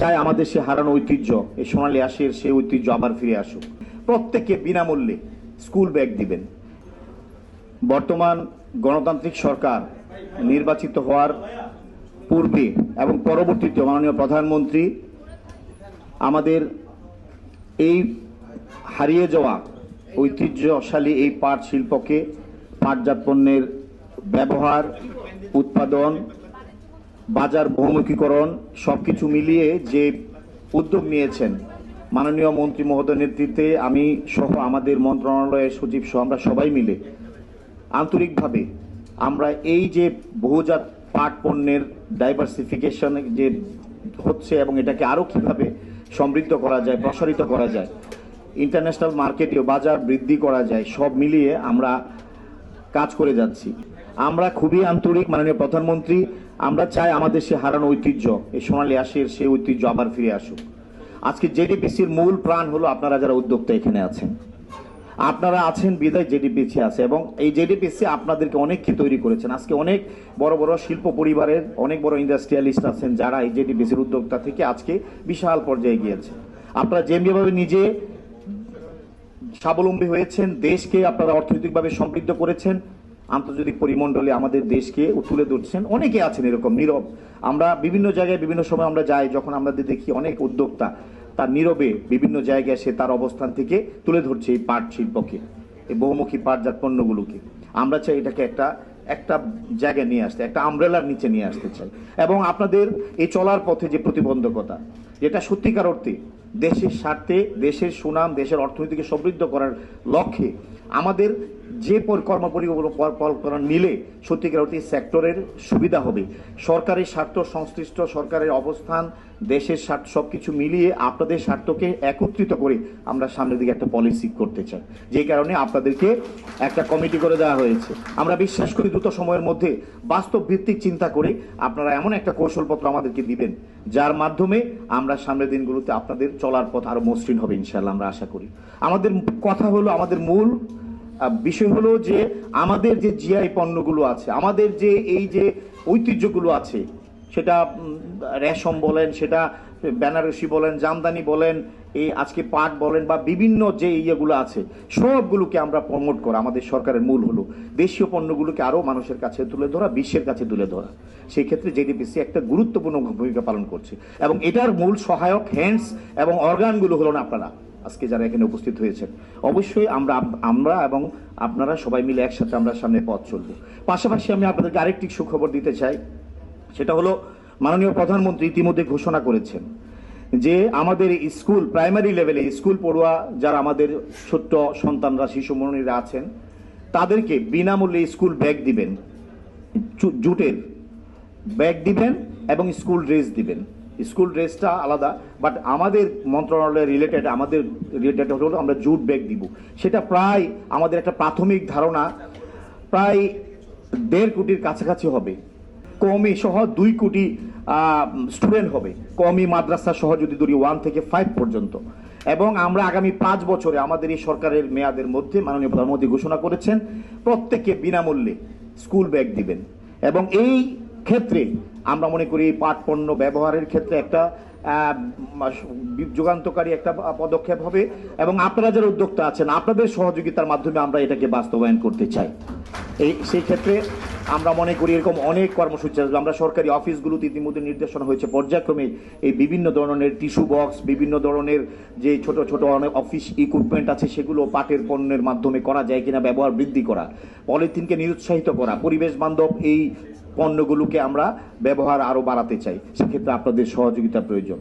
চাই আমাদের সে হারানো ঐতিহ্য, এই সোনালী আঁশের সেই ঐতিহ্য আবার ফিরে আসুক। প্রত্যেককে বিনামূল্যে স্কুল ব্যাগ দিবেন। বর্তমান গণতান্ত্রিক সরকার নির্বাচিত হওয়ার পূর্বে এবং পরবর্তীতে মাননীয় প্রধানমন্ত্রী আমাদের এই হারিয়ে যাওয়া ঐতিহ্যশালী এই পাট শিল্পকে, পাটজাত পণ্যের ব্যবহার, উৎপাদন, বাজার বহুমুখীকরণ সবকিছু মিলিয়ে যে উদ্যোগ নিয়েছেন মাননীয় মন্ত্রী মহোদয়ের নেতৃত্বে, আমি সহ আমাদের মন্ত্রণালয়ের সচিব সহ আমরা সবাই মিলে আন্তরিকভাবে আমরা এই যে বহুজাত পাট পণ্যের ডাইভার্সিফিকেশন যে হচ্ছে এবং এটাকে আরো কিভাবে সমৃদ্ধ করা যায়, প্রসারিত করা যায়, ইন্টারন্যাশনাল মার্কেটেও বাজার বৃদ্ধি করা যায়, সব মিলিয়ে আমরা কাজ করে যাচ্ছি। আমরা খুবই আন্তরিক মাননীয় প্রধানমন্ত্রী, আমরা চাই আমাদের সে হারানো ঐতিহ্য, এই সোনালী আঁশের সেই ঐতিহ্য আবার ফিরে আসুক। আজকে জেডিপিসির মূল প্রাণ হলো আপনারা যারা উদ্যোক্তা এখানে আছেন, আপনারা আছেন বিদায় জেডিপিসি আছে, এবং এই জেডিপিসি আপনাদেরকে অনেক কি তৈরি করেছেন। আজকে অনেক বড় বড় শিল্প পরিবারের অনেক বড় ইন্ডাস্ট্রিয়ালিস্ট আছেন যারা এই জেডিপিসির উদ্যোক্তা থেকে আজকে বিশাল পর্যায়ে গিয়েছে। আপনারা যেভাবে নিজে স্বাবলম্বী হয়েছেন, দেশকে আপনারা অর্থনৈতিকভাবে সমৃদ্ধ করেছেন, আন্তর্জাতিক পরিমণ্ডলে আমাদের দেশকে তুলে ধরছেন। অনেকে আছেন এরকম নীরব, আমরা বিভিন্ন জায়গায় বিভিন্ন সময় আমরা যাই, যখন আমাদের দেখি অনেক উদ্যোক্তা তার নীরবে বিভিন্ন জায়গায় সে তার অবস্থান থেকে তুলে ধরছে এই পাট শিল্পকে, এই বহুমুখী পাটজাত পণ্যগুলোকে। আমরা চাই এটাকে একটা জায়গায় নিয়ে আসতে, একটা আমব্রেলার নিচে নিয়ে আসতে চাই। এবং আপনাদের এই চলার পথে যে প্রতিবন্ধকতা, যেটা সত্যিকার অর্থে দেশের স্বার্থে, দেশের সুনাম, দেশের অর্থনীতিকে সমৃদ্ধ করার লক্ষ্যে আমাদের যে কর্মপরিকল্পনা নিলে সত্যিকার অর্থে সেক্টরের সুবিধা হবে, সরকারের স্বার্থ, সংশ্লিষ্ট সরকারের অবস্থান, দেশের স্বার্থ সবকিছু মিলিয়ে আপনাদের স্বার্থকে একত্রিত করে আমরা সামনের দিকে একটা পলিসি করতে চাই। যে কারণে আপনাদেরকে একটা কমিটি করে দেওয়া হয়েছে। আমরা বিশ্বাস করি দ্রুত সময়ের মধ্যে বাস্তব ভিত্তিক চিন্তা করে আপনারা এমন একটা কৌশলপত্র আমাদেরকে দিবেন যার মাধ্যমে আমরা সামনের দিনগুলোতে আপনাদের চলার পথ আরো মসৃণ হবে ইনশাআল্লাহ, আমরা আশা করি। আমাদের কথা হলো, আমাদের মূল বিষয় হলো যে আমাদের যে জিআই পণ্যগুলো আছে, আমাদের যে এই যে ঐতিহ্যগুলো আছে, সেটা রেশম বলেন, সেটা বেনারসি বলেন, জামদানি বলেন, এই আজকে পাট বলেন, বা বিভিন্ন যে ইয়েগুলো আছে সবগুলোকে আমরা প্রমোট করা আমাদের সরকারের মূল হলো। দেশীয় পণ্যগুলোকে আরো মানুষের কাছে তুলে ধরা, বিশ্বের কাছে তুলে ধরা। সেই ক্ষেত্রে জেডিপিসি একটা গুরুত্বপূর্ণ ভূমিকা পালন করছে, এবং এটার মূল সহায়ক হ্যান্ডস এবং অর্গানগুলো হলো না আপনারা আজকে যারা এখানে উপস্থিত হয়েছেন। অবশ্যই আমরা এবং আপনারা সবাই মিলে একসাথে আমরা সামনে পথ চলব। পাশাপাশি আমি আপনাদেরকে আরেকটি সুখবর দিতে চাই, সেটা হলো মাননীয় প্রধানমন্ত্রী ইতিমধ্যে ঘোষণা করেছেন যে আমাদের স্কুল, প্রাইমারি লেভেলে স্কুল পড়ুয়া যারা আমাদের ছোট্ট সন্তানরা, শিশুমণিরা আছেন, তাদেরকে বিনামূল্যে স্কুল ব্যাগ দিবেন, জুটের ব্যাগ দিবেন এবং স্কুল ড্রেস দিবেন। স্কুল ড্রেসটা আলাদা, বাট আমাদের মন্ত্রণালয়ের রিলেটেড হলো আমরা জুট ব্যাগ দিব। সেটা প্রায় আমাদের একটা প্রাথমিক ধারণা প্রায় 1.5 কোটির কাছাকাছি হবে, কমই সহ 2 কোটি স্টুডেন্ট হবে, কমই মাদ্রাসা সহ যদি ধরি 1 থেকে 5 পর্যন্ত। এবং আমরা আগামী 5 বছরে আমাদের এই সরকারের মেয়াদের মধ্যে মাননীয় প্রধানমন্ত্রী ঘোষণা করেছেন প্রত্যেককে বিনামূল্যে স্কুল ব্যাগ দিবেন। এবং এই ক্ষেত্রে আমরা মনে করি পাট পণ্য ব্যবহারের ক্ষেত্রে একটা যুগান্তকারী একটা পদক্ষেপ হবে, এবং আপনারা যারা উদ্যোক্তা আছেন আপনাদের সহযোগিতার মাধ্যমে আমরা এটাকে বাস্তবায়ন করতে চাই। সেই ক্ষেত্রে আমরা মনে করি এরকম অনেক কর্মসূচি আসবে। আমরা সরকারি অফিসগুলোতে ইতিমধ্যে নির্দেশনা হয়েছে পর্যায়ক্রমে এই বিভিন্ন ধরনের টিস্যু বক্স, বিভিন্ন ধরনের যে ছোট ছোট অনেক অফিস ইকুইপমেন্ট আছে সেগুলো পাটের পণ্যের মাধ্যমে করা যায় কিনা ব্যবহার বৃদ্ধি করা, পলিথিনকে নিরুৎসাহিত করা, পরিবেশ বান্ধব এই পণ্যগুলোকে আমরা ব্যবহার আরো বাড়াতে চাই। সেক্ষেত্রে আপনাদের সহযোগিতা প্রয়োজন।